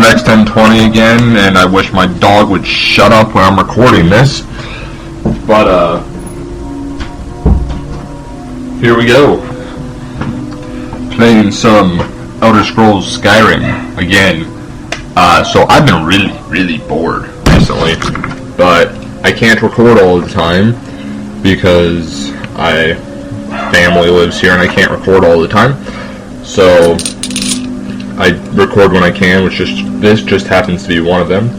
Next 1020 again, and I wish my dog would shut up when I'm recording this. But, here we go. Playing some Elder Scrolls Skyrim again. So I've been really bored recently, but I can't record all the time because family lives here and I can't record all the time. So I record when I can, this just happens to be one of them.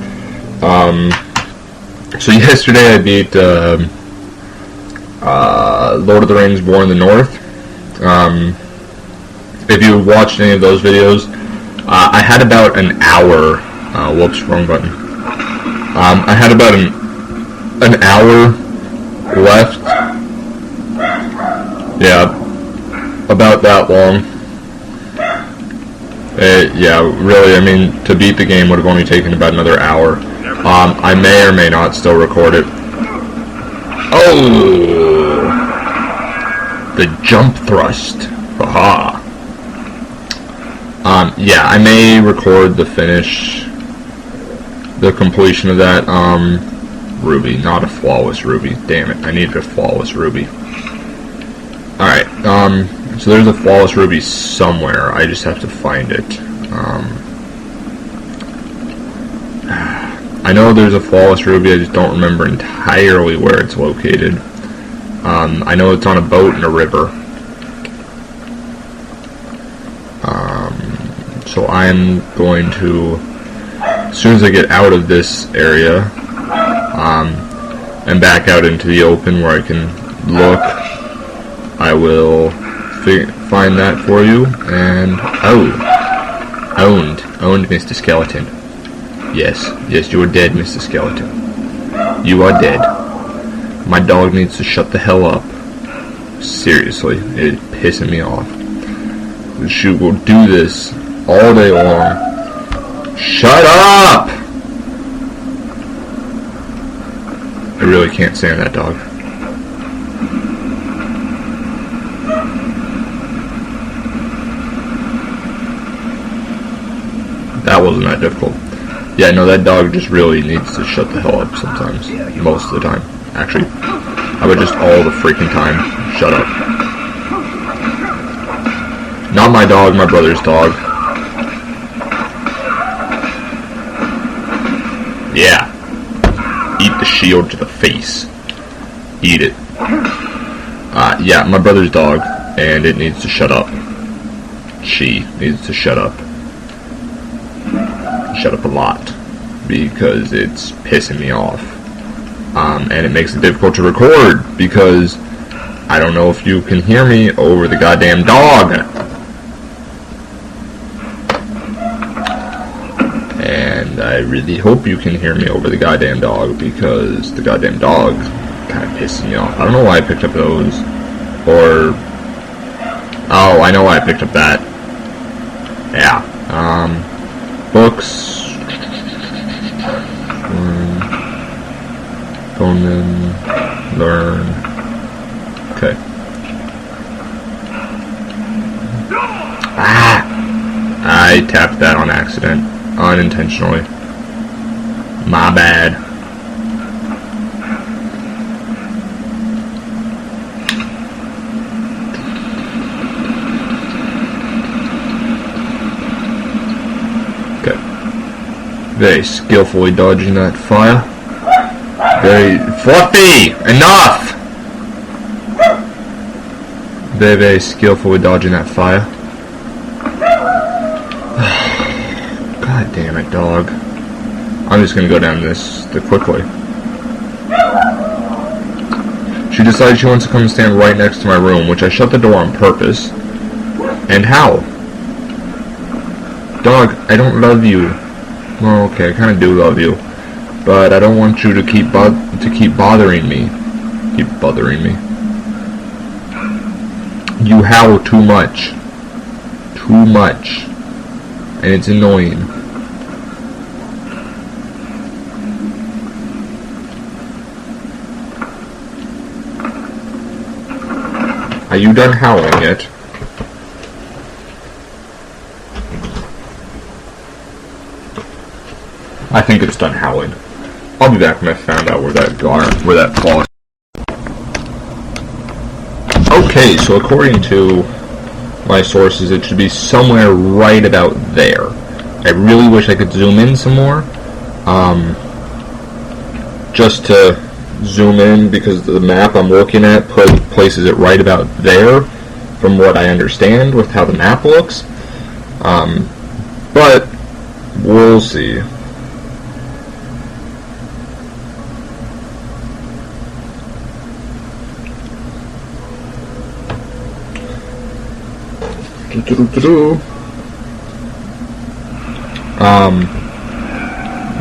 So yesterday I beat Lord of the Rings War in the North. If you watched any of those videos, I had about an hour. Whoops, wrong button. I had about an hour left. Yeah, about that long. Yeah, really, I mean, to beat the game would have only taken about another hour. I may or may not still record it. Oh! The jump thrust. Haha. Yeah, I may record the completion of that, ruby, not a flawless ruby. Damn it, I needed a flawless ruby. Alright, so there's a flawless ruby somewhere, I just have to find it. I know there's a flawless ruby, I just don't remember entirely where it's located. I know it's on a boat in a river. So I'm going to, as soon as I get out of this area, and back out into the open where I can look, I will find that for you, and, owned Mr. Skeleton. Yes, you are dead, Mr. Skeleton. You are dead. My dog needs to shut the hell up. Seriously, it is pissing me off. She will do this all day long. Shut up! I really can't stand that dog. That wasn't that difficult. Yeah, no, that dog just really needs to shut the hell up sometimes. Most of the time. Actually, how about just all the freaking time? Shut up. Not my dog, my brother's dog. Yeah. Eat the shield to the face. Eat it. Yeah, my brother's dog, and it needs to shut up. She needs to shut up. Shut up a lot, because it's pissing me off. And it makes it difficult to record, because I don't know if you can hear me over the goddamn dog. And I really hope you can hear me over the goddamn dog, because the goddamn dog kind of pisses me off. I don't know why I picked up those. Or, oh, I know why I picked up that. Yeah. Books. Bowman. Learn. Okay. Ah! I tapped that on accident. Unintentionally. My bad. Okay. Very skillfully dodging that fire. Very fluffy! Enough! Very skillfully dodging that fire. God damn it, dog. I'm just gonna go down this quickly. She decided she wants to come and stand right next to my room, which I shut the door on purpose. And how? Dog, I don't love you. Well, okay, I kinda do love you. But I don't want you to keep bothering me. Keep bothering me. You howl too much. Too much. And it's annoying. Are you done howling yet? I think it's done howling. I'll be back when I found out where that falls. Okay, so according to my sources, it should be somewhere right about there. I really wish I could zoom in some more. Just to zoom in, because the map I'm looking at places it right about there, from what I understand with how the map looks. But we'll see.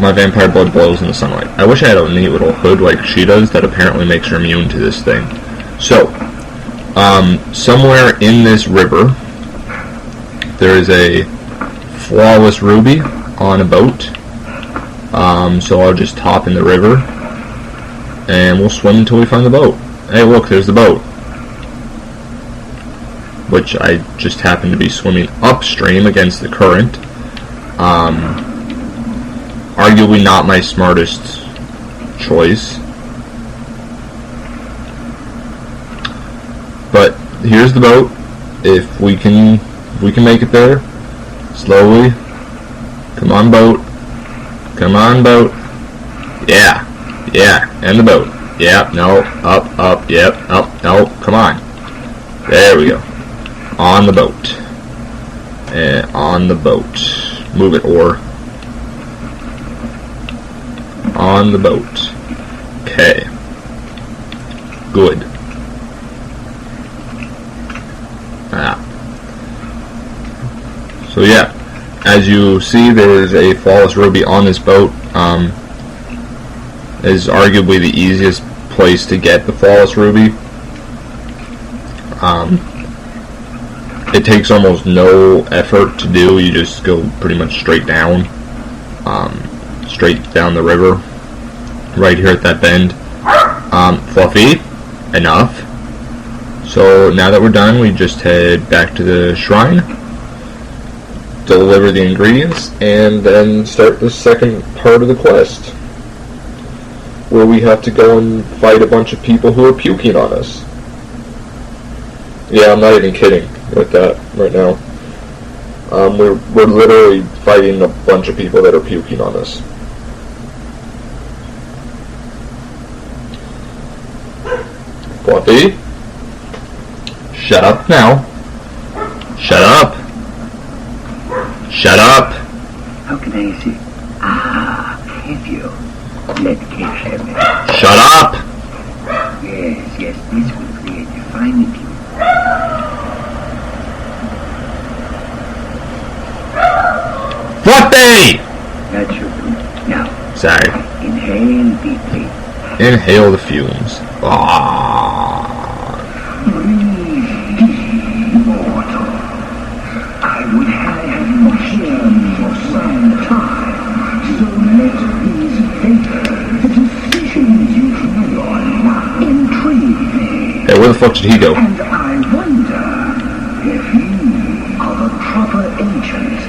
My vampire blood boils in the sunlight. I wish I had a neat little hood like she does that apparently makes her immune to this thing. So, somewhere in this river, there is a flawless ruby on a boat. So I'll just hop in the river, and we'll swim until we find the boat. Hey, look, there's the boat. Which I just happen to be swimming upstream against the current. Arguably not my smartest choice. But here's the boat. If we can make it there, slowly. Come on, boat. Come on, boat. Yeah, and the boat. Yeah, no, up, yep, up, no, come on. There we go. On the boat. And on the boat. Move it, oar. On the boat. Okay. Good. So yeah, as you see, there is a flawless ruby on this boat. Is arguably the easiest place to get the flawless ruby. It takes almost no effort to do. You just go pretty much straight down the river, right here at that bend. Fluffy, enough. So now that we're done, we just head back to the shrine, deliver the ingredients, and then start the second part of the quest, where we have to go and fight a bunch of people who are puking on us. Yeah, I'm not even kidding with that right now. We're literally fighting a bunch of people that are puking on us. Fluffy, shut up now. Shut up. Shut up. How can I say? Have you? Let Kate have it. Shut up. Yes, this will create a fine view. Fluffy! That should do. Now, sorry. Inhale deeply. Inhale the fumes. Breathe deep, mortal. I would have you here for some time, so let these vapors, the decisions you feel on, intrigue me. Hey, where the fuck did he go? And I wonder if you are the proper agent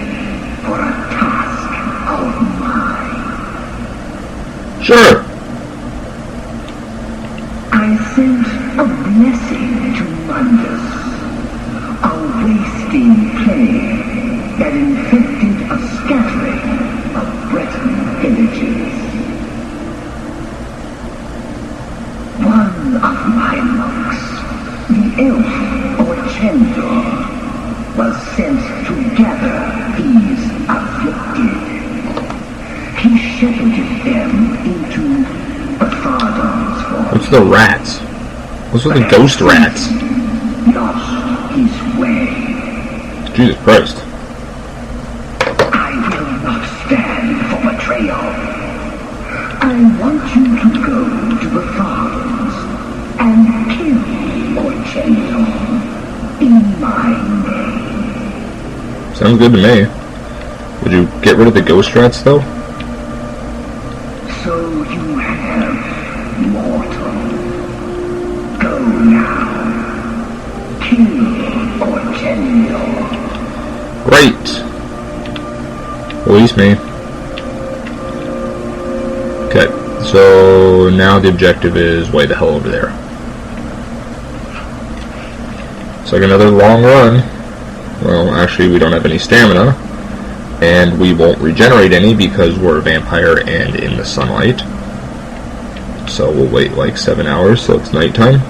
for a task of mine. Sure. I sent a blessing to Mundus, a wasting plague that infected a scattering of Breton villages. One of my monks, the elf Orchendor, was sent to gather these afflicted. He shepherded them into Bethardon's forest. What's the rats? What's with the ghost rats? Lost his way. Jesus Christ. I will not stand for betrayal. I want you to go to Bethardon's and kill Orchendor in my name. Sounds good to me. Would you get rid of the ghost rats, though? So you have, mortal. Go now. Kill Orchendor. Great. Release me. So now the objective is way the hell over there. It's like another long run. Well, actually we don't have any stamina, and we won't regenerate any because we're a vampire and in the sunlight. So we'll wait like 7 hours till it's nighttime.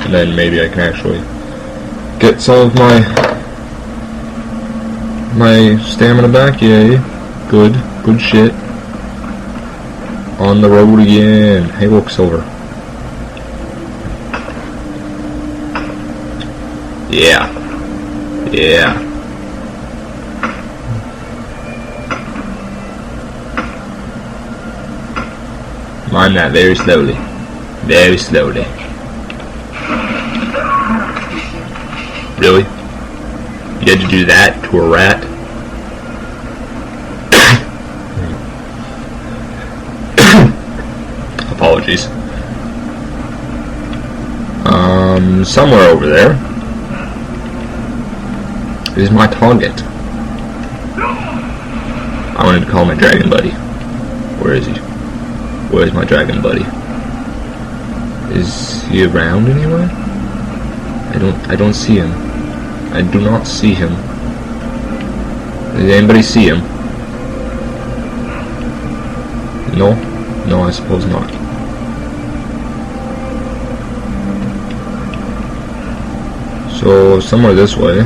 And then maybe I can actually get some of my stamina back. Yay. Good shit. On the road again. Hey, look, silver. Yeah. Mine that very slowly. Very slowly. Really? You had to do that to a rat? Apologies. Somewhere over there is my target. I wanted to call my dragon buddy. Where is he? Where's my dragon buddy? Is he around anywhere? I don't see him. I do not see him. Did anybody see him? No? No, I suppose not. So somewhere this way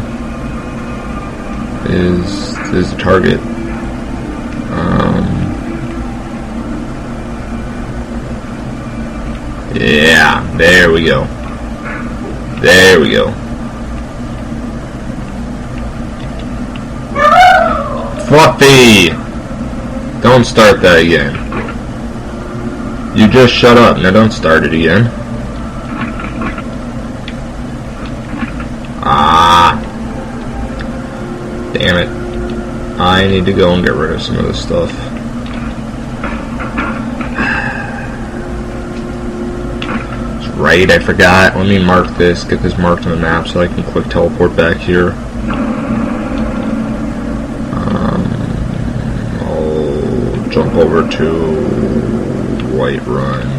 is the target. Yeah, there we go. There we go. Fluffy! Don't start that again. You just shut up. Now don't start it again. Ah. Damn it. I need to go and get rid of some of this stuff. That's right, I forgot. Let me mark this, get this marked on the map so I can quick teleport back here. I'll jump over to Whiterun.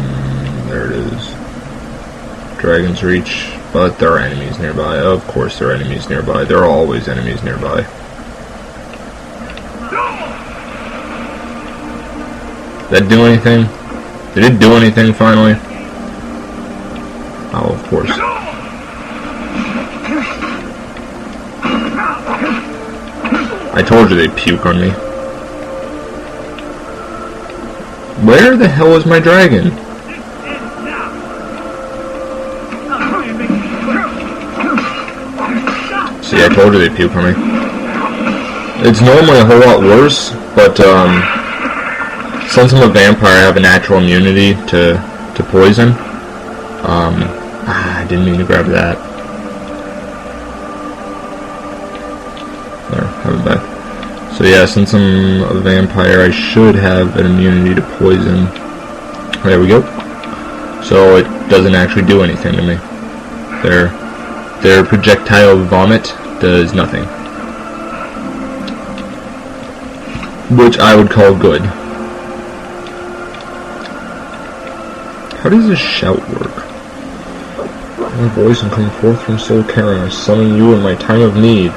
There it is. Dragon's Reach. But there are enemies nearby. Of course there are enemies nearby. There are always enemies nearby. Did that do anything? Did it do anything finally? Oh, of course. I told you they'd puke on me. Where the hell is my dragon? See, I told you they'd puke on me. It's normally a whole lot worse, but since I'm a vampire, I have a natural immunity to poison. I didn't mean to grab that. There, have it back. So yeah, since I'm a vampire, I should have an immunity to poison. There we go. So it doesn't actually do anything to me. Their projectile vomit does nothing. Which I would call good. How does this shout work? My voice and come forth from Soul Karen. I summon you in my time of need.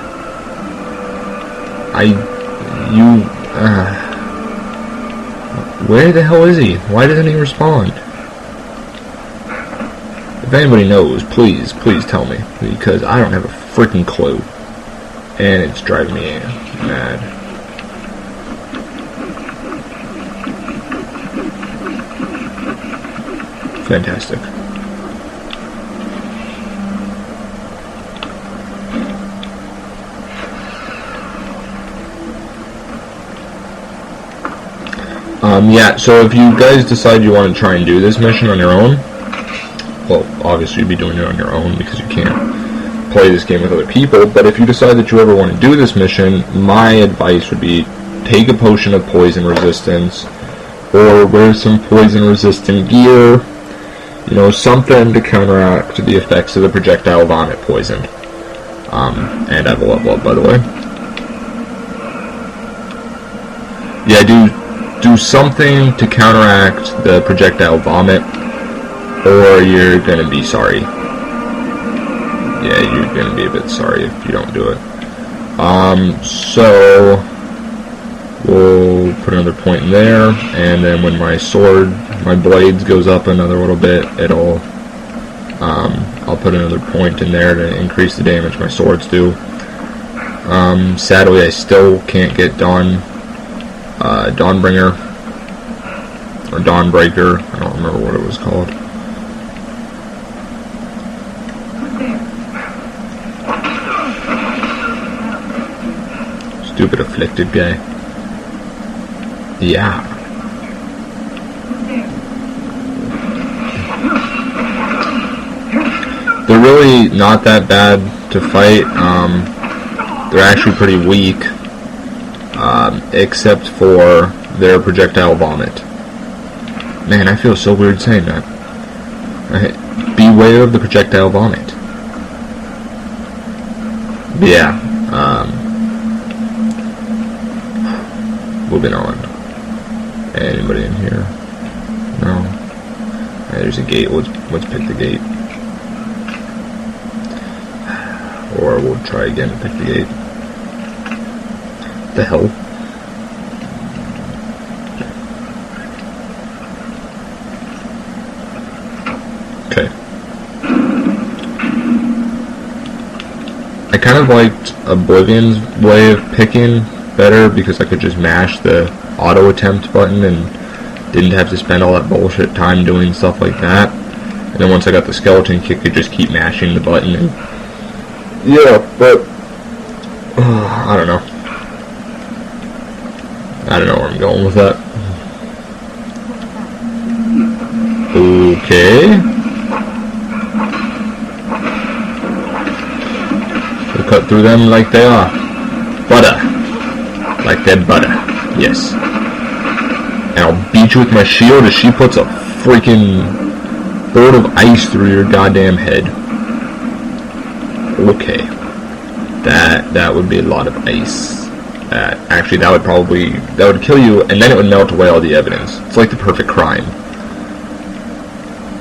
Where the hell is he? Why doesn't he respond? If anybody knows, please tell me, because I don't have a freaking clue, and it's driving me mad. Fantastic. Yeah, so if you guys decide you want to try and do this mission on your own, well, obviously you'd be doing it on your own because you can't play this game with other people, but if you decide that you ever want to do this mission, my advice would be take a potion of poison resistance, or wear some poison resistant gear, you know, something to counteract the effects of the projectile vomit poison. And I have a level up, by the way. yeah, do something to counteract the projectile vomit, or you're gonna be sorry. Yeah, you're gonna be a bit sorry if you don't do it. So we'll put another point in there, and then when my sword, my blades goes up another little bit, it'll I'll put another point in there to increase the damage my swords do. Sadly, I still can't get Dawnbringer or Dawnbreaker. I don't remember what it was called. Stupid afflicted guy. Yeah. They're really not that bad to fight. They're actually pretty weak, except for their projectile vomit. Man, I feel so weird saying that. Beware of the projectile vomit. But yeah. Moving on. Anybody in here? No. There's a gate. Let's pick the gate. Or we'll try again to pick the gate. The hell? Okay. I kind of liked Oblivion's way of picking better because I could just mash the auto attempt button and didn't have to spend all that bullshit time doing stuff like that. And then once I got the skeleton kick, I could just keep mashing the button and yeah, but I don't know. I don't know where I'm going with that. Okay. We'll cut through them like they are. Butter. Like they're butter. Yes. And I'll beat you with my shield as she puts a freaking bolt of ice through your goddamn head. Okay. That would be a lot of ice. Actually, that would kill you, and then it would melt away all the evidence. It's like the perfect crime.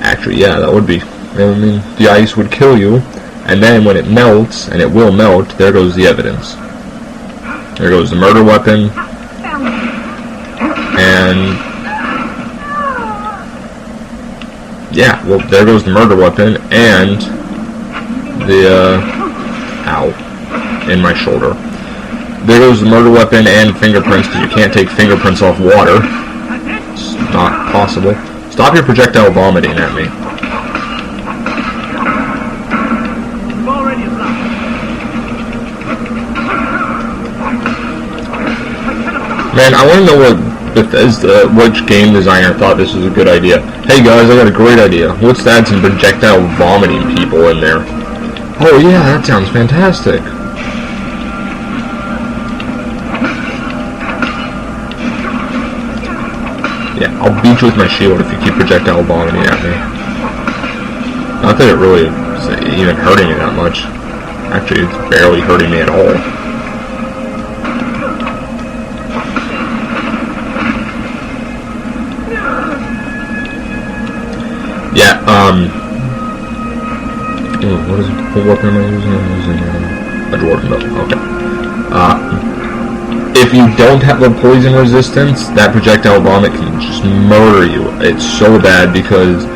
Actually, yeah, that would be. I mean, the ice would kill you, and then when it melts, and it will melt, there goes the evidence. There goes the murder weapon, and yeah, well, there goes the murder weapon, and the, ow, in my shoulder. There goes the murder weapon and fingerprints, because you can't take fingerprints off water. It's not possible. Stop your projectile vomiting at me. Man, I want to know which game designer thought this was a good idea. Hey guys, I got a great idea. Let's add some projectile vomiting people in there. Oh yeah, that sounds fantastic. Yeah, I'll beat you with my shield if you keep projectile vomiting at me. Not that it really is even hurting me that much. Actually, it's barely hurting me at all. Yeah, what weapon am I using? I'm using a dwarven bow. Okay. If you don't have a poison resistance, that projectile vomit can just murder you. It's so bad because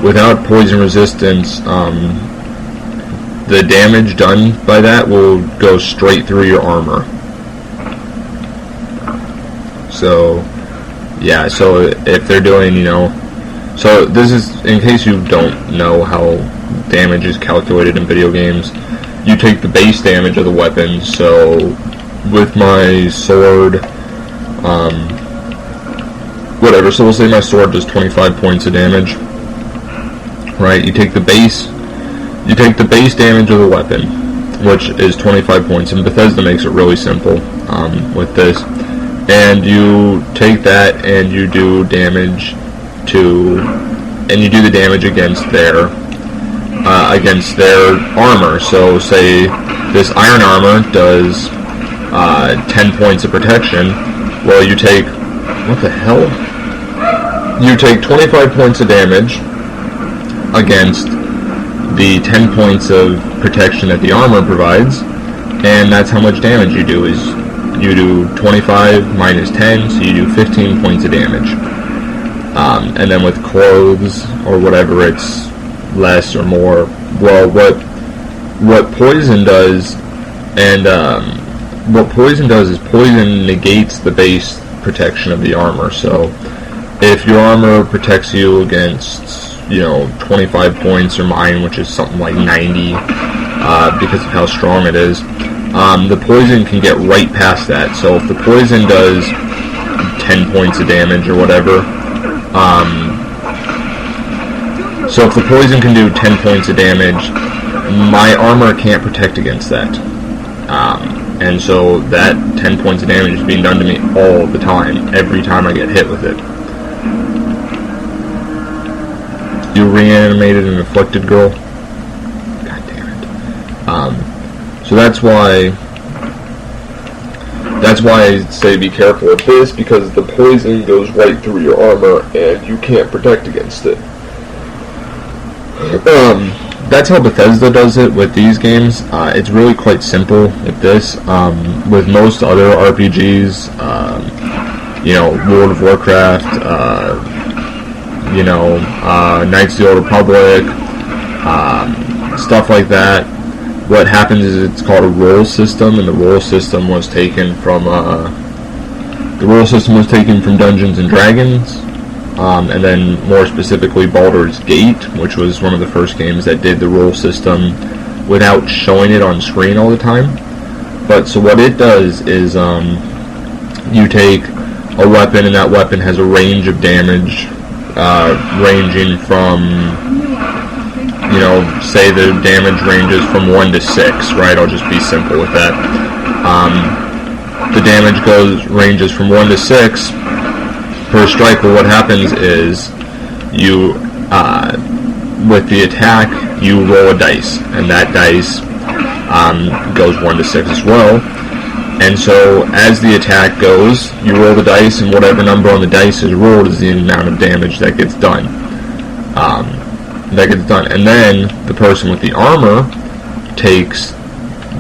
without poison resistance, the damage done by that will go straight through your armor. So, yeah, so if they're doing, so this is, in case you don't know how damage is calculated in video games, you take the base damage of the weapon, so with my sword, whatever, so we'll say my sword does 25 points of damage, right? You take the base damage of the weapon, which is 25 points, and Bethesda makes it really simple, with this, and you take that and you do damage and you do the damage against their armor. So say this iron armor does 10 points of protection, Well, you take, what the hell? You take 25 points of damage against the 10 points of protection that the armor provides, and that's how much damage you do, is you do 25 minus 10, so you do 15 points of damage. And then with clothes, or whatever, it's less or more. Well, what poison does, and what poison does is poison negates the base protection of the armor. So if your armor protects you against, 25 points, or mine, which is something like 90, because of how strong it is, the poison can get right past that. So if the poison does 10 points of damage or whatever, so if the poison can do 10 points of damage, my armor can't protect against that. And so that 10 points of damage is being done to me all the time, every time I get hit with it. You reanimated an afflicted girl? God damn it. So that's why I say be careful with this, because the poison goes right through your armor and you can't protect against it. That's how Bethesda does it with these games. It's really quite simple with this. With most other RPGs, World of Warcraft, Knights of the Old Republic, stuff like that, what happens is it's called a role system, and the role system was taken from Dungeons and Dragons, and then more specifically Baldur's Gate, which was one of the first games that did the role system without showing it on screen all the time. But so what it does is you take a weapon, and that weapon has a range of damage ranging from, say the damage ranges from 1 to 6, right? I'll just be simple with that. The damage ranges from 1 to 6 per strike, but what happens is you, with the attack, you roll a dice, and that dice goes 1 to 6 as well. And so as the attack goes, you roll the dice, and whatever number on the dice is rolled is the amount of damage that gets done. And then the person with the armor takes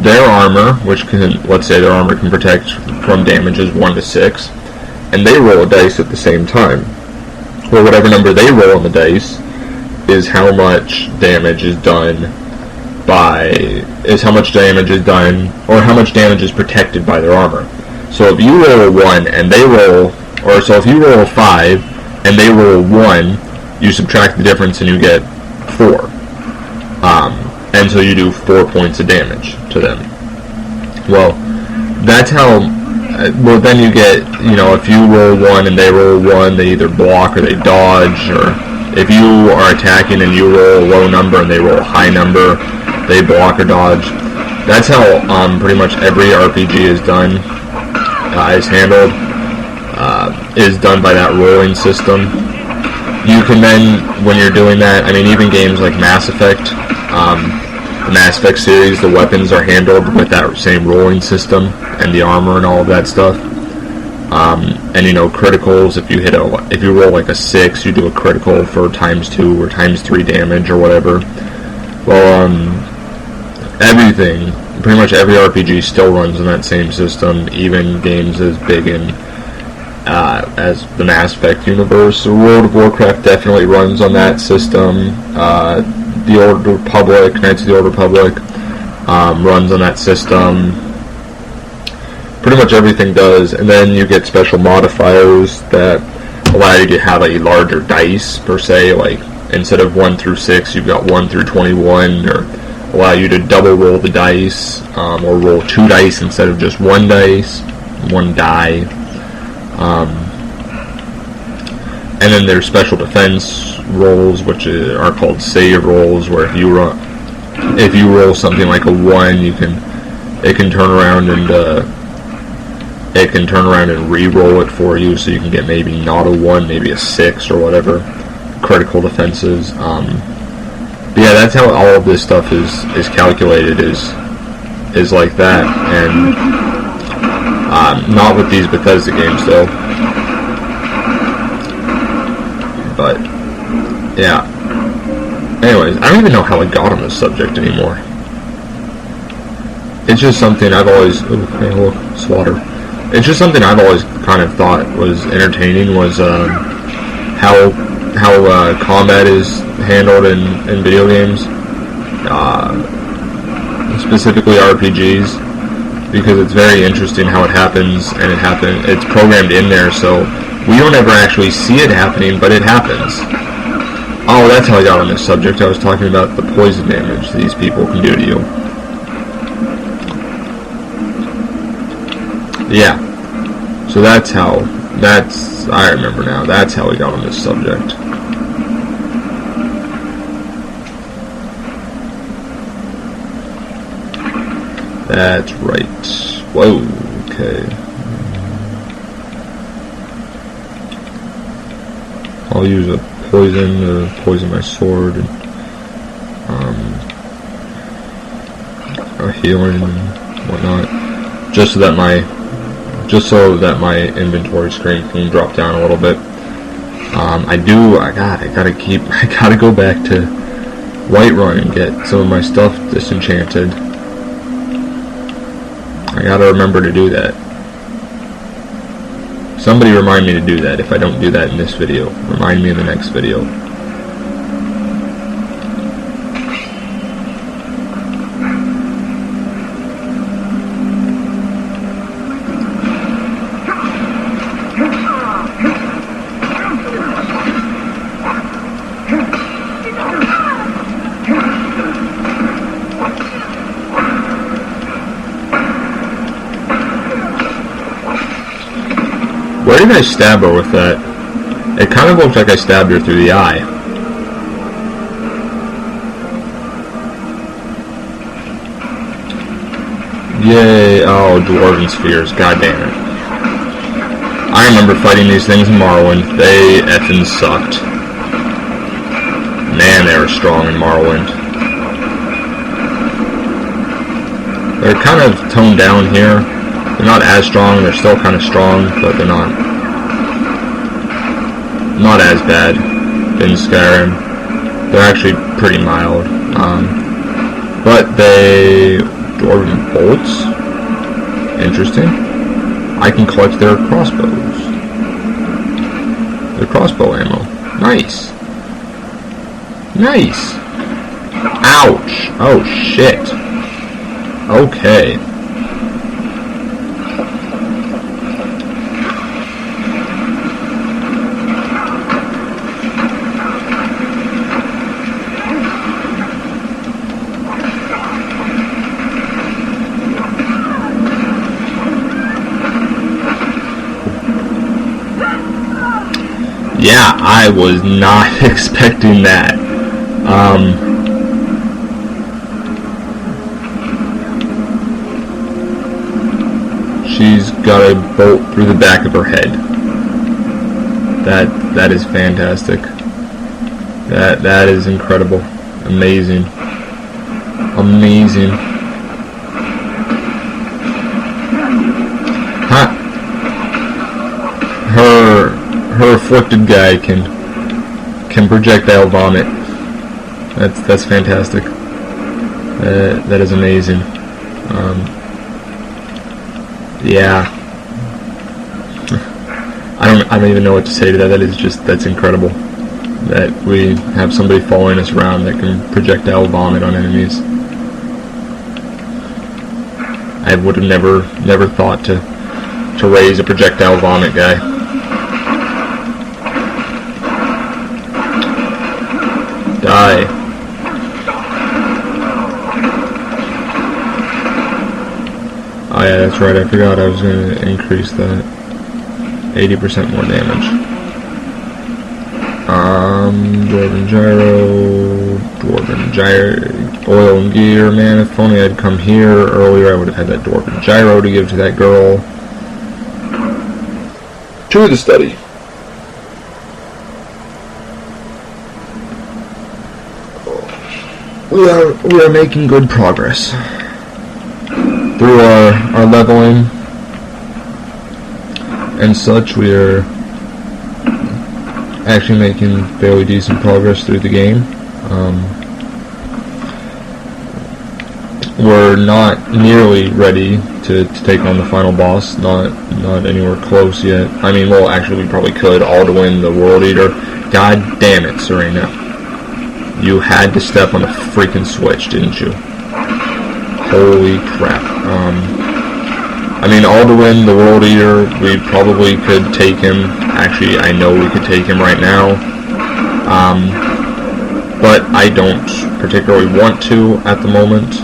their armor, which can, let's say their armor can protect from damages 1 to 6, and they roll a dice at the same time. Or whatever number they roll on the dice is how much damage is done or how much damage is protected by their armor. So if you roll a 1 and they roll, so if you roll a 5 and they roll a 1, you subtract the difference and you get 4. And so you do 4 points of damage to them. Well, that's how, then you get, if you roll 1 and they roll 1, they either block or they dodge, or if you are attacking and you roll a low number and they roll a high number, they block or dodge. That's how pretty much every RPG is done, is handled, is done by that rolling system. You can then, when you're doing that, even games like Mass Effect, the Mass Effect series, the weapons are handled with that same rolling system, and the armor and all of that stuff. And criticals, if you roll like a 6, you do a critical for ×2 or ×3 damage or whatever. Well, pretty much every RPG still runs on that same system, even games as big as the Mass Effect universe. The World of Warcraft definitely runs on that system. The Old Republic, Knights of the Old Republic, runs on that system. Pretty much everything does, and then you get special modifiers that allow you to have a larger dice, per se, like instead of 1 through 6, you've got 1 through 21, or allow you to double roll the dice, or roll 2 dice instead of just 1 die. And then there's special defense rolls, which are called save rolls, where if you roll something like a 1, it can turn around and re-roll it for you, so you can get maybe not a 1, maybe a 6 or whatever. Critical defenses. But yeah, that's how all of this stuff is calculated, is like that. And Not with these Bethesda games, though. But, yeah. Anyways, I don't even know how I got on this subject anymore. It's just something I've always... Oh, hey, look, slaughter. It's just something I've always kind of thought was entertaining, was how combat is handled in video games. Specifically RPGs, because it's very interesting how it happens, and it's programmed in there, so we don't ever actually see it happening, but it happens. Oh, that's how I got on this subject. I was talking about the poison damage these people can do to you. Yeah. So I remember now, that's how we got on this subject. That's right. Whoa, okay. I'll use a poison to poison my sword, and a healing and whatnot, just so that my inventory screen can drop down a little bit. I gotta go back to Whiterun and get some of my stuff disenchanted. I gotta remember to do that. Somebody remind me to do that if I don't do that in this video. Remind me in the next video. Where did I stab her with that? It kind of looked like I stabbed her through the eye. Yay, oh, Dwarven Spheres, god damn it. I remember fighting these things in Morrowind. They effing sucked. Man, they were strong in Morrowind. They're kind of toned down here. They're not as strong, they're still kind of strong, but they're not as bad in Skyrim. They're actually pretty mild. But Dwarven bolts? Interesting. I can collect their crossbows. Their crossbow ammo. Nice. Nice. Ouch. Oh, shit. Okay. Yeah, I was not expecting that. She's got a bolt through the back of her head. That is fantastic. That is incredible. Amazing. Amazing. Huh. Her afflicted guy can projectile vomit. That's fantastic. That is amazing. Yeah. I don't even know what to say to that. That's incredible. That we have somebody following us around that can projectile vomit on enemies. I would have never thought to raise a projectile vomit guy. Die. Oh yeah, that's right, I forgot I was going to increase that. 80% more damage. Dwarven Gyro, Oil and Gear, man, if only I'd come here earlier, I would have had that Dwarven Gyro to give to that girl. To the study. We are making good progress through our leveling. and such, we are actually making fairly decent progress through the game. We're not nearly ready to take on the final boss, not anywhere close yet. I mean, well, actually we probably could, all to win the World Eater. God damn it, Serena. You had to step on a freaking switch, didn't you? Holy crap. I mean, all to win the World Eater, we probably could take him. Actually, I know we could take him right now. But I don't particularly want to at the moment.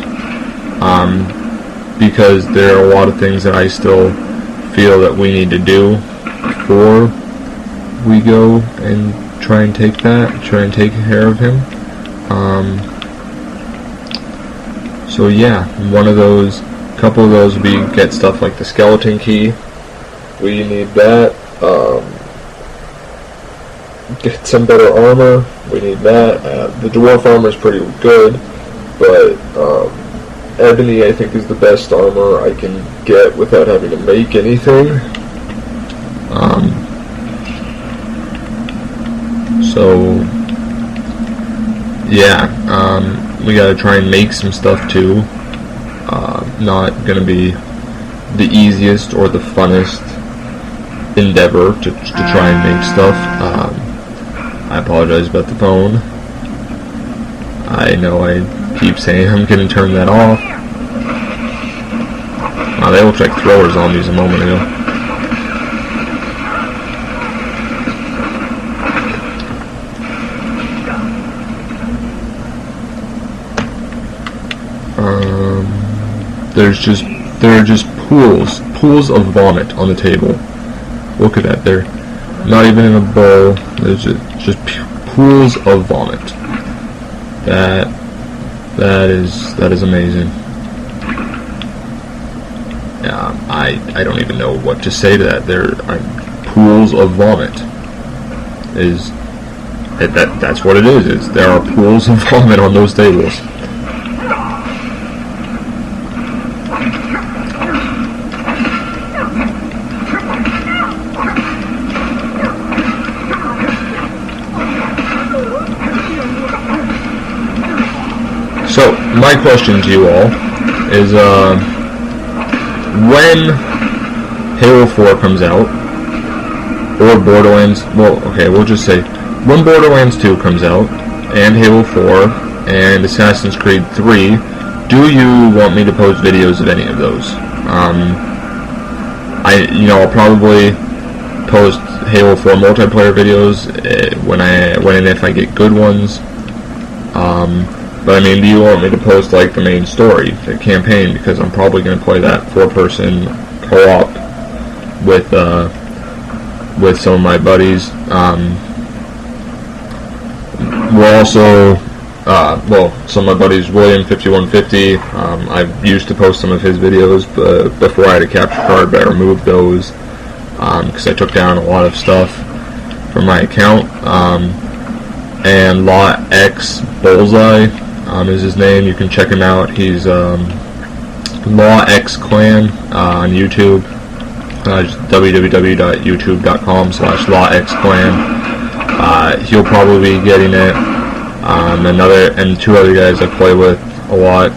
Because there are a lot of things that I still feel that we need to do before we go and try and take care of him. So yeah, couple of those would be get stuff like the skeleton key. We need that. Get some better armor. We need that. The dwarf armor is pretty good, but ebony I think is the best armor I can get without having to make anything. So yeah, we gotta try and make some stuff too. Not gonna be the easiest or the funnest endeavor to try and make stuff. I apologize about the phone. I know I keep saying I'm gonna turn that off. Wow, they looked like thrower zombies a moment ago. There are just pools of vomit on the table. Look at that, they're not even in a bowl. There's just pools of vomit. That is amazing. Yeah, I don't even know what to say to that. There are pools of vomit. That's what it is. There are pools of vomit on those tables. So, my question to you all is, when Halo 4 comes out, or Borderlands, well, okay, we'll just say, when Borderlands 2 comes out, and Halo 4, and Assassin's Creed 3, do you want me to post videos of any of those? I'll probably post Halo 4 multiplayer videos when and if I get good ones. But I mean, do you want me to post like the main story, the campaign? Because I'm probably going to play that 4-person co-op with some of my buddies. We're also, some of my buddies, William5150. I used to post some of his videos, but before I had a capture card, but I removed those because I took down a lot of stuff from my account. And Law X Bullseye is his name. You can check him out. He's Law X Clan on YouTube. www.youtube.com/lawxclan. He'll probably be getting it. And 2 other guys I play with a lot.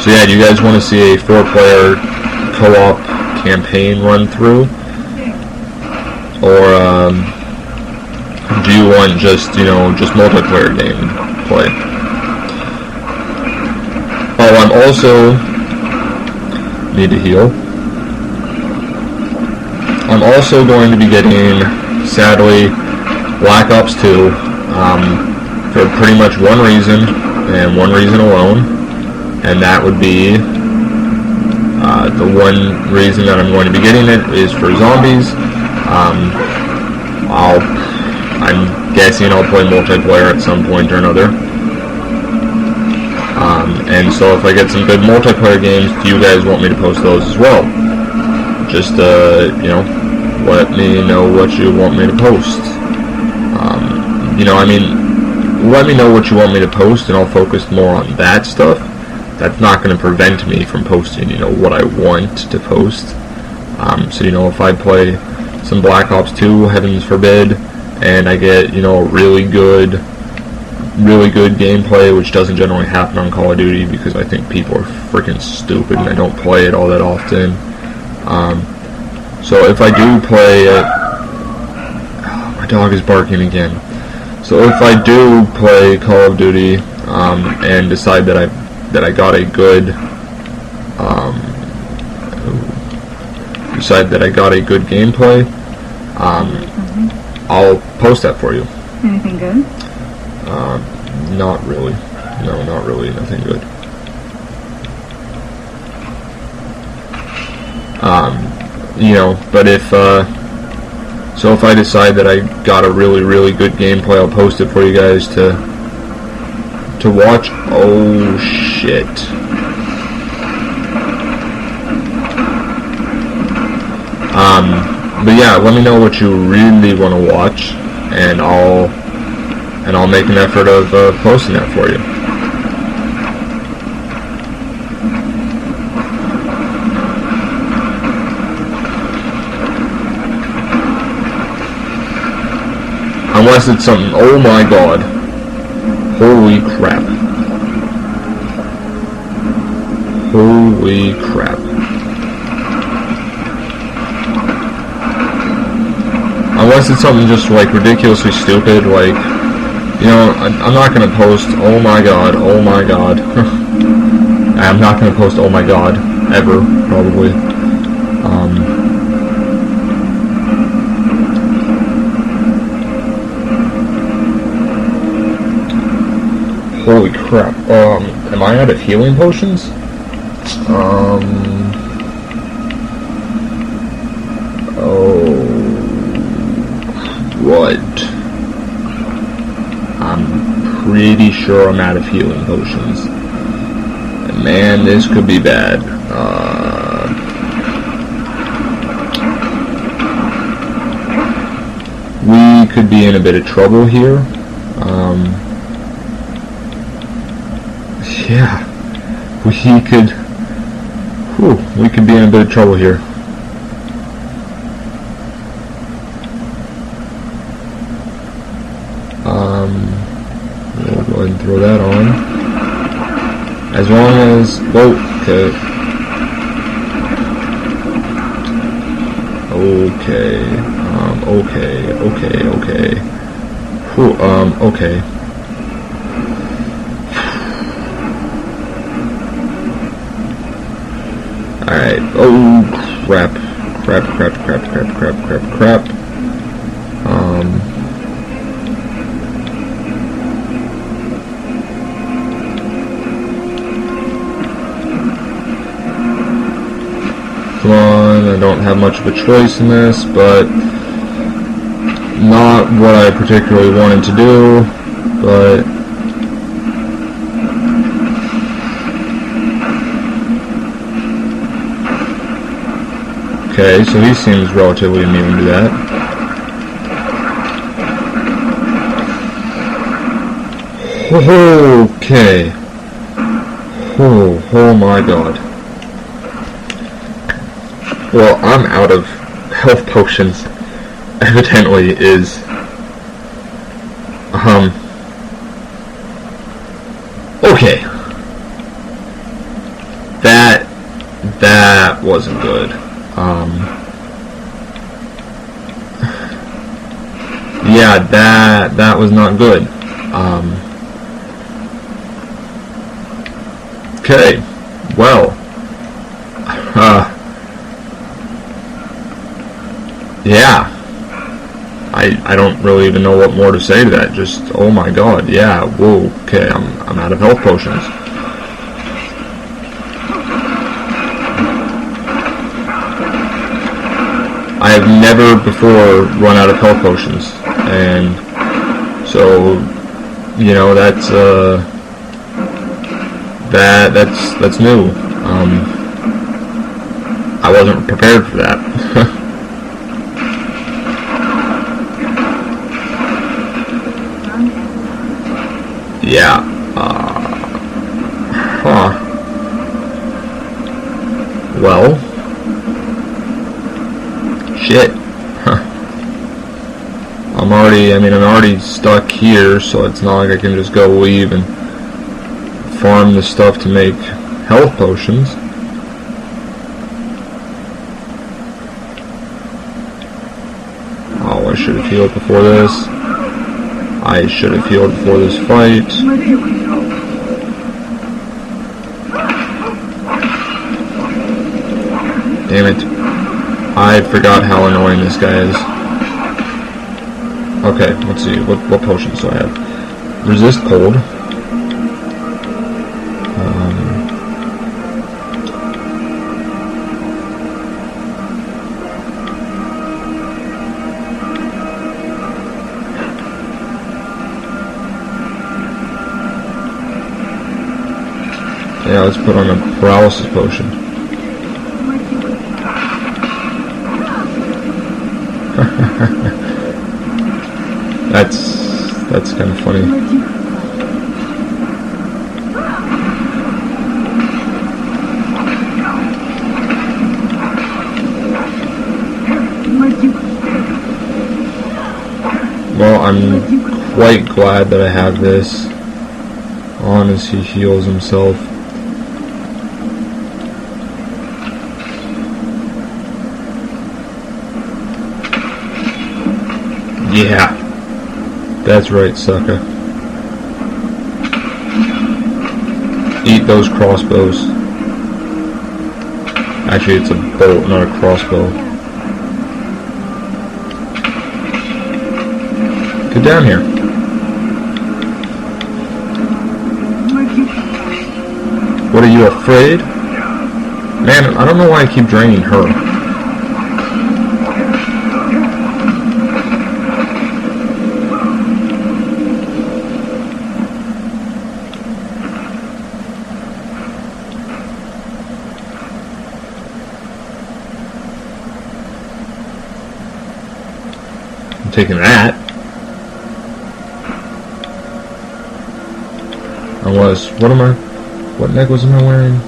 So yeah, do you guys want to see a 4-player co-op campaign run through, or do you want just multiplayer game play? Oh, I'm also need to heal. I'm also going to be getting, sadly, Black Ops 2 for pretty much one reason, and one reason alone, and that would be the one reason that I'm going to be getting it is for zombies. I'm guessing I'll play multiplayer at some point or another. And so if I get some good multiplayer games, do you guys want me to post those as well? Just, let me know what you want me to post. Let me know what you want me to post, and I'll focus more on that stuff. That's not going to prevent me from posting, what I want to post. So you know, if I play some Black Ops 2, heavens forbid, and I get, you know, really good gameplay, which doesn't generally happen on Call of Duty because I think people are freaking stupid and I don't play it all that often. So if I do play it, oh, my dog is barking again. So if I do play Call of Duty and decide that I got a good gameplay, I'll post that for you. Anything good? Not really. No, not really. Nothing good. You know, but if so if I decide that I got a really good gameplay, I'll post it for you guys to watch. Oh shit. But yeah, let me know what you really want to watch, and I'll make an effort of posting that for you. Unless it's something, oh my god. Holy crap. Holy crap. Unless it's something just like ridiculously stupid, like, you know, I'm not gonna post, oh my god. I'm not gonna post, oh my god, ever, probably. Holy crap. Am I out of healing potions? Oh. What? I'm pretty sure I'm out of healing potions. And man, this could be bad. We could be in a bit of trouble here. Yeah, we could be in a bit of trouble here. We'll go ahead and throw that on. As long as, whoa, okay. Okay. Whew, okay. Alright, oh crap. Come on, I don't have much of a choice in this, but not what I particularly wanted to do, but okay, so he seems relatively immune to that. Okay. Oh my god. Well, I'm out of health potions. Evidently is okay. That wasn't good. Yeah, that was not good. Okay, well, yeah, I don't really even know what more to say to that. Just, oh my god, yeah, whoa, okay, I'm out of health potions. I have never before run out of health potions, and so, you know, that's new. I wasn't prepared for that. Yeah. Well. Shit. Huh. I'm already stuck here, so it's not like I can just go leave and farm the stuff to make health potions. Oh, I should have healed before this. I should have healed before this fight. Damn it. I forgot how annoying this guy is. Okay, let's see. What potions do I have? Resist cold. Yeah, let's put on a paralysis potion. That's kind of funny. Well, I'm quite glad that I have this on as he heals himself. Yeah, that's right, sucker. Eat those crossbows. Actually, it's a bolt, not a crossbow. Get down here. What, are you afraid? Man, I don't know why I keep draining her. Taking that. What necklace am I wearing?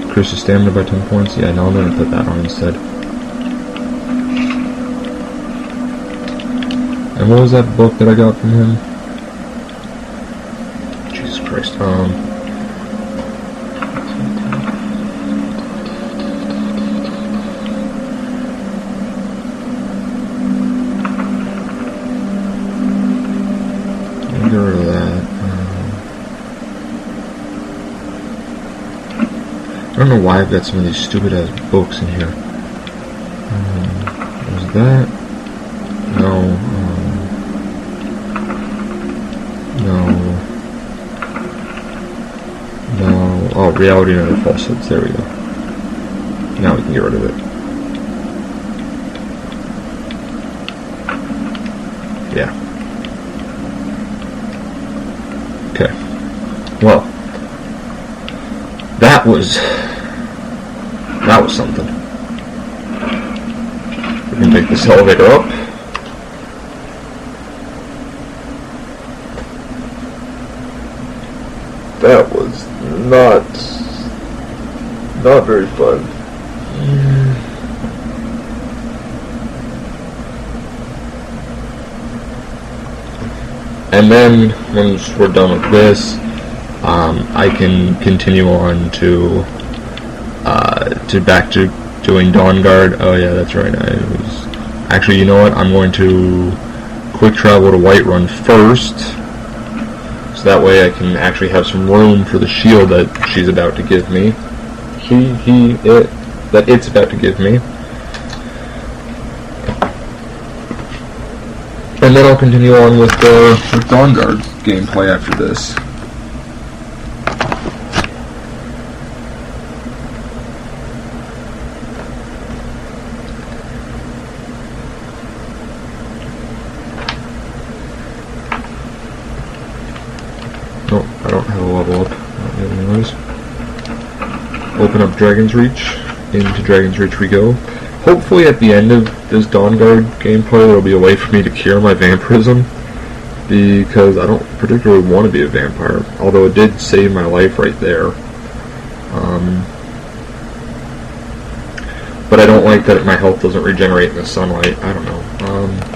Increases stamina by 10 points. Yeah, no, I'm gonna put that on instead. And what was that book that I got from him? Jesus Christ. Get rid of that. I don't know why I've got some of these stupid ass books in here. Was that? No. No. Oh, reality and other falsehoods. There we go. Now we can get rid of it. Yeah. Okay. Well, that was something. We can take this elevator up. That was not very fun. And then once we're done with this, I can continue on to back to doing Dawn Guard. Oh yeah, that's right. Actually, you know what? I'm going to quick travel to Whiterun first, so that way I can actually have some room for the shield that she's about to give me. That it's about to give me. And then I'll continue on with Dawn Guard gameplay after this. Nope, I don't have a level up. Anyways. Open up Dragon's Reach. Into Dragon's Reach we go. Hopefully at the end of this Dawn Guard gameplay there'll be a way for me to cure my vampirism, because I don't particularly want to be a vampire, although it did save my life right there. But I don't like that my health doesn't regenerate in the sunlight. I don't know.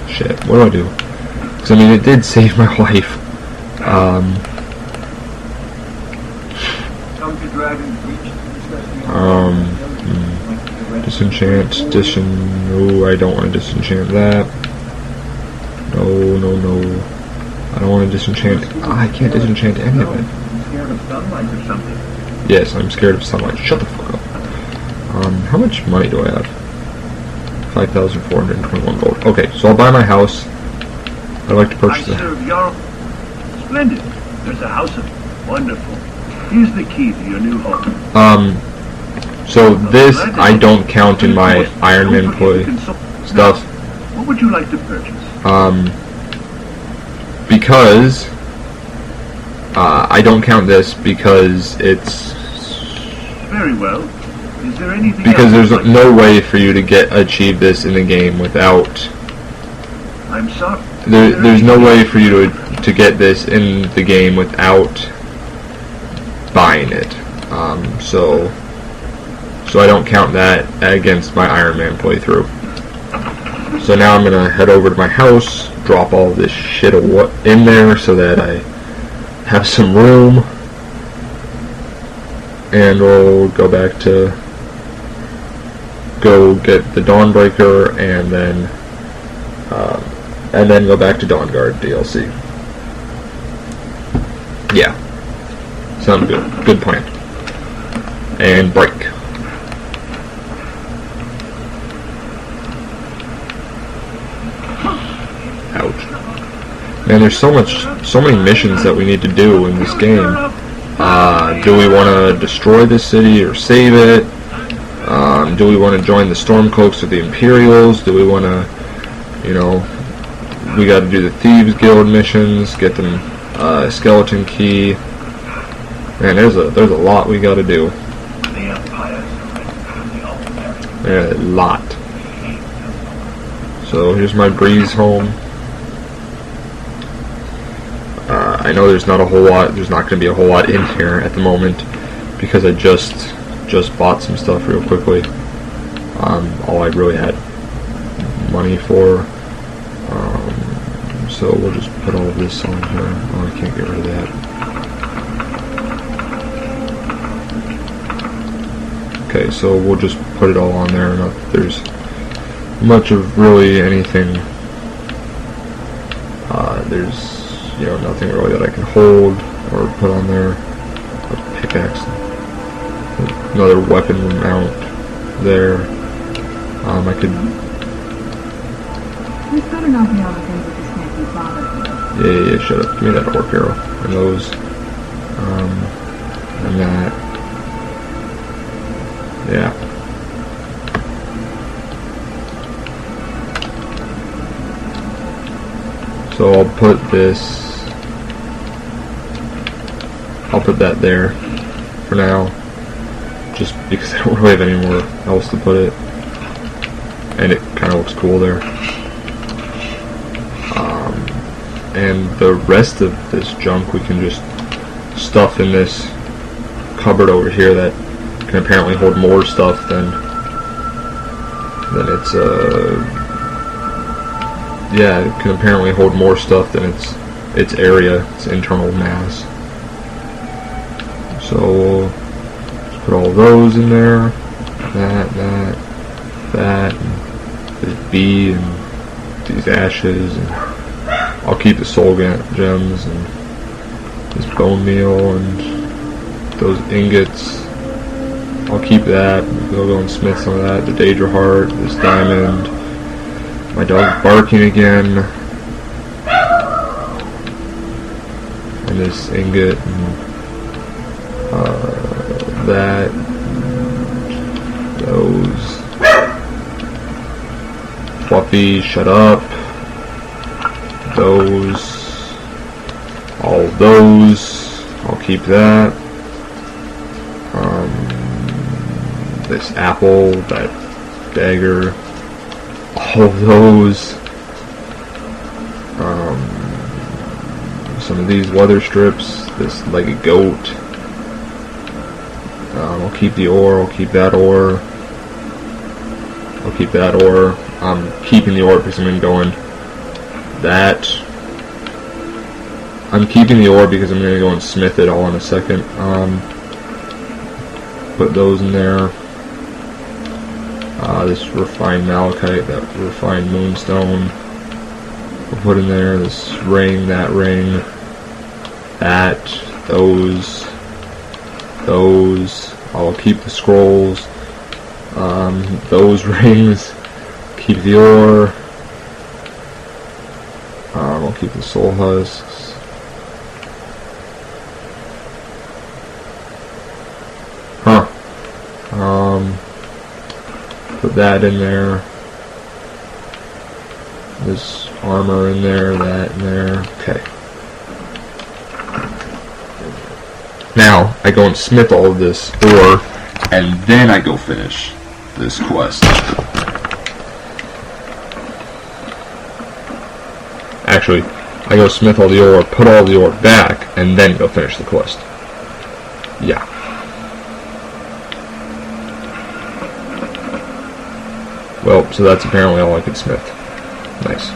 Shit. What do? Because, I mean, it did save my life. Disenchant. No, I don't want to disenchant that. No. I don't want to disenchant. I can't disenchant any of it. Scared of sunlight or something? Yes, I'm scared of sunlight. Shut the fuck up. How much money do I have? 5,421 gold. Okay, so I'll buy my house. I'd like to purchase it. Splendid. There's a house of wonderful. Here's the key to your new home. So this I don't count in my Iron Man employee stuff. What would you like to purchase? Because I don't count this because it's very well. Is there anything because else there's no way for you to achieve this in the game without. I'm sorry. There's no way for you to get this in the game without buying it. So I don't count that against my Iron Man playthrough. So now I'm gonna head over to my house, drop all this shit in there so that I have some room, and we'll go back to go get the Dawnbreaker, and then go back to Dawnguard DLC. Yeah, sounds good. Good plan. And break. Ouch. Man, there's so many missions that we need to do in this game. Do we want to destroy this city or save it? Do we want to join the Stormcloaks or the Imperials? Do we want to, we got to do the Thieves Guild missions, get them skeleton key. Man, there's a lot we got to do. A lot. So here's my breeze home. I know there's not a whole lot. There's not going to be a whole lot in here at the moment because I just bought some stuff real quickly. All I really had money for. So we'll just put all of this on here. Oh, I can't get rid of that. Okay, so we'll just put it all on there. Not that there's much of really anything. There's nothing really that I can hold or put on there. A pickaxe, another weapon mount there. I could. We'd better not be all the things that just can't be bothered. Yeah, shut up. Give me that orc arrow and those, and that. Yeah. So I'll put that there for now, just because I don't really have anywhere else to put it, and it kind of looks cool there. And the rest of this junk we can just stuff in this cupboard over here that can apparently hold more stuff than its yeah, it can apparently hold more stuff than its area, its internal mass. So we'll just put all those in there, that, and this bee, and these ashes, and I'll keep the soul gems, and this bone meal, and those ingots. I'll keep that. We'll go and smith some of that. The Daedra heart, this diamond. My dog's barking again. And this ingot, and that. Those. Fluffy, shut up. Those. All those. I'll keep that. This apple, that dagger. All of those. Some of these leather strips, this legged goat. I'll keep the ore, I'll keep that ore. I'll keep that ore. I'm keeping the ore because I'm going to go in that. I'm keeping the ore because I'm going to go and smith it all in a second. Put those in there. This refined malachite, that refined moonstone. We'll put in there this ring, that ring, that, those. I'll keep the scrolls. Those rings. Keep the ore. I'll keep the soul husks. Huh. Put that in there. This armor in there, that in there. Okay. Now, I go and smith all of this ore, and then I go finish this quest. Actually, I go smith all the ore, put all the ore back, and then go finish the quest. Yeah. Well, so that's apparently all I could smith. Nice.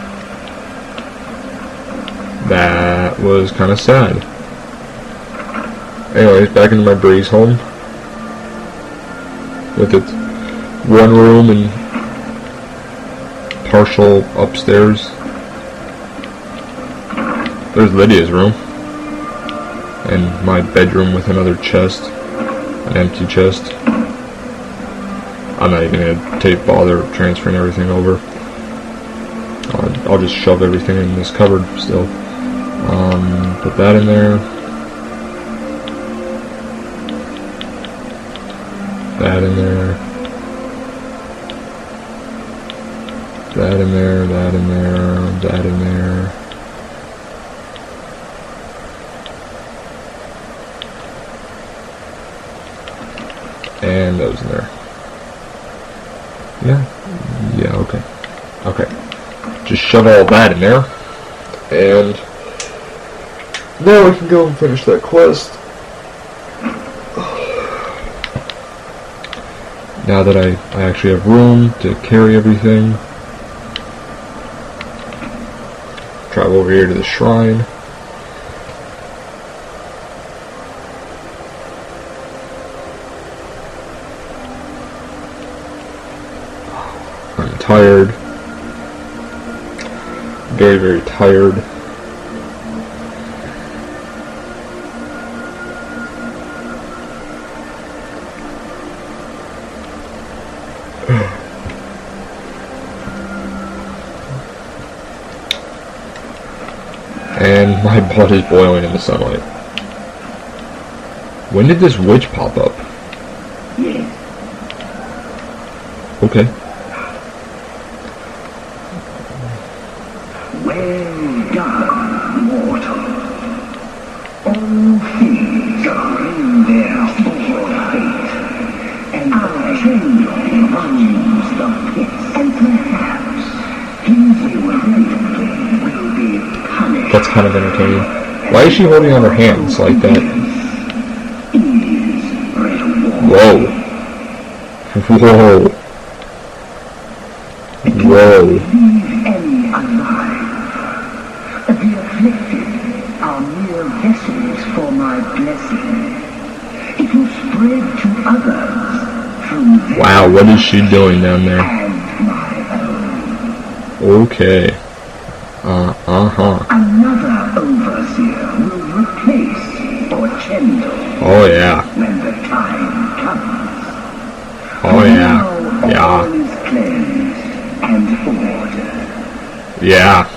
That was kind of sad. Anyways, back into my breeze home. With its one room and partial upstairs. There's Lydia's room. And my bedroom with another chest. An empty chest. I'm not even going to bother transferring everything over. I'll just shove everything in this cupboard still. Put that in there. That in there. That in there, that in there, that in there. And those in there. Yeah, okay. Okay. Just shove all that in there. And now we can go and finish that quest. Now that I actually have room to carry everything. Travel over here to the shrine. I'm tired. Very, very tired. And my blood is boiling in the sunlight. When did this witch pop up? Yes. Okay. Well done, mortal. All things are in their full fate, and I tremble runs the pit, and perhaps his greatly will be punished. That's kind of entertaining. Why is she holding on her hands like that? Whoa. Whoa. Whoa. Any alive. The afflicted are mere vessels for my blessing. It will spread to others through them. Wow, what is she doing down there? And my own. Okay. Another overseer will replace Orchendo Oh yeah. when the time comes. Oh yeah. Now Yeah. all is cleansed and ordered. Yeah.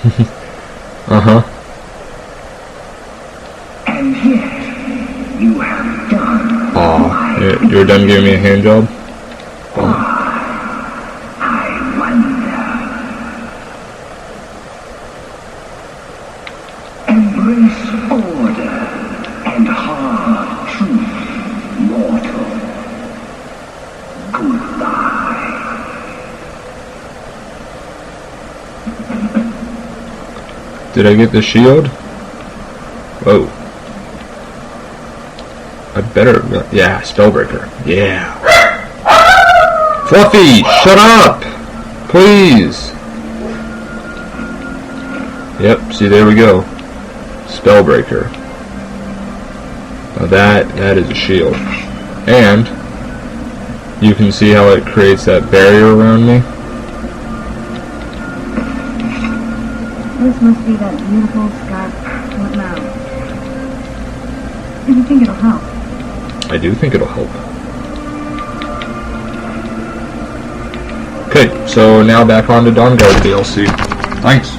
And yet, you have done Aw, you're done giving me a hand job? I wonder. Embrace order and hard truth, mortal. Goodbye. Did I get the shield? Whoa. I better... Yeah, Spellbreaker. Yeah. Fluffy, shut up! Please! Yep, see, there we go. Spellbreaker. Now that is a shield. And you can see how it creates that barrier around me. This must be that beautiful scarf. What now? Do you think it'll help? I do think it'll help. Okay, so now back on to Dawnguard DLC. Thanks.